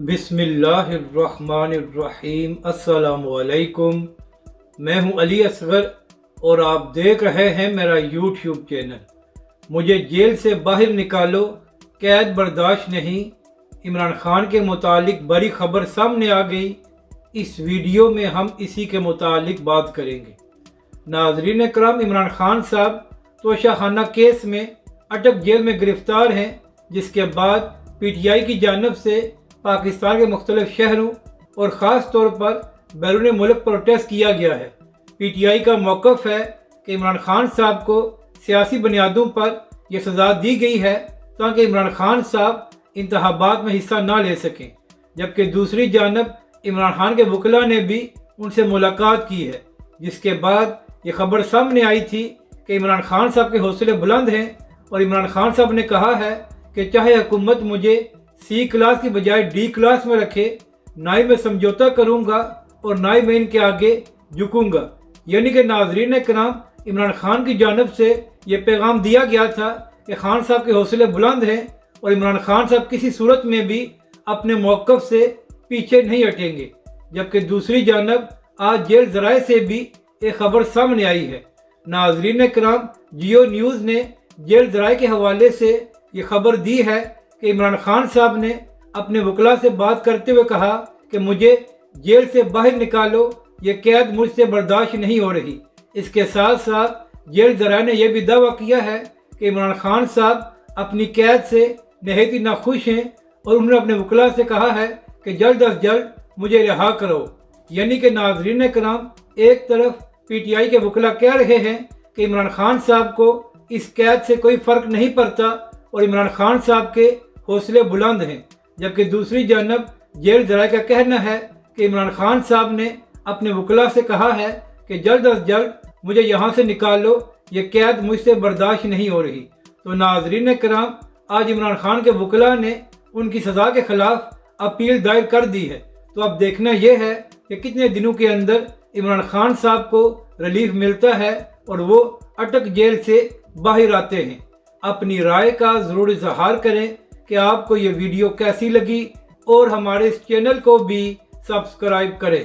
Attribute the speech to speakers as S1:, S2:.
S1: بسم اللہ الرحمن الرحیم۔ السلام علیکم، میں ہوں علی اصغر اور آپ دیکھ رہے ہیں میرا یوٹیوب چینل۔ مجھے جیل سے باہر نکالو، قید برداشت نہیں، عمران خان کے متعلق بڑی خبر سامنے آ گئی۔ اس ویڈیو میں ہم اسی کے متعلق بات کریں گے۔ ناظرین کرام، عمران خان صاحب توشہ خانہ کیس میں اٹک جیل میں گرفتار ہیں، جس کے بعد پی ٹی آئی کی جانب سے پاکستان کے مختلف شہروں اور خاص طور پر بیرون ملک پروٹیسٹ کیا گیا ہے۔ پی ٹی آئی کا موقف ہے کہ عمران خان صاحب کو سیاسی بنیادوں پر یہ سزا دی گئی ہے تاکہ عمران خان صاحب انتخابات میں حصہ نہ لے سکیں، جبکہ دوسری جانب عمران خان کے وکلاء نے بھی ان سے ملاقات کی ہے، جس کے بعد یہ خبر سامنے آئی تھی کہ عمران خان صاحب کے حوصلے بلند ہیں اور عمران خان صاحب نے کہا ہے کہ چاہے حکومت مجھے سی کلاس کی بجائے ڈی کلاس میں رکھے، نہ ہی میں سمجھوتا کروں گا اور نہ ہی میں ان کے آگے جھکوں گا۔ یعنی کہ ناظرین کرام، عمران خان کی جانب سے یہ پیغام دیا گیا تھا کہ خان صاحب کے حوصلے بلند ہیں اور عمران خان صاحب کسی صورت میں بھی اپنے موقف سے پیچھے نہیں ہٹیں گے۔ جبکہ دوسری جانب آج جیل ذرائع سے بھی ایک خبر سامنے آئی ہے۔ ناظرین کرام، جیو نیوز نے جیل ذرائع کے حوالے سے یہ خبر دی ہے کہ عمران خان صاحب نے اپنے وکلاء سے بات کرتے ہوئے کہا کہ مجھے جیل سے باہر نکالو، یہ قید مجھ سے برداشت نہیں ہو رہی۔ اس کے ساتھ ساتھ جیل ذرائع نے یہ بھی دعویٰ کیا ہے کہ عمران خان صاحب اپنی قید سے نہایت ہی ناخوش ہیں اور انہوں نے اپنے وکلاء سے کہا ہے کہ جلد از جلد مجھے رہا کرو۔ یعنی کہ ناظرین کرام، ایک طرف پی ٹی آئی کے وکلاء کہہ رہے ہیں کہ عمران خان صاحب کو اس قید سے کوئی فرق نہیں پڑتا اور عمران خان صاحب کے حوصلے بلند ہیں، جبکہ دوسری جانب جیل ذرائع کا کہنا ہے کہ عمران خان صاحب نے اپنے وکلاء سے کہا ہے کہ جلد از جلد مجھے یہاں سے نکالو، یہ قید مجھ سے برداشت نہیں ہو رہی۔ تو ناظرین کرام، آج عمران خان کے وکلاء نے ان کی سزا کے خلاف اپیل دائر کر دی ہے۔ تو اب دیکھنا یہ ہے کہ کتنے دنوں کے اندر عمران خان صاحب کو ریلیف ملتا ہے اور وہ اٹک جیل سے باہر آتے ہیں۔ اپنی رائے کا ضرور اظہار کریں کہ آپ کو یہ ویڈیو کیسی لگی اور ہمارے اس چینل کو بھی سبسکرائب کریں۔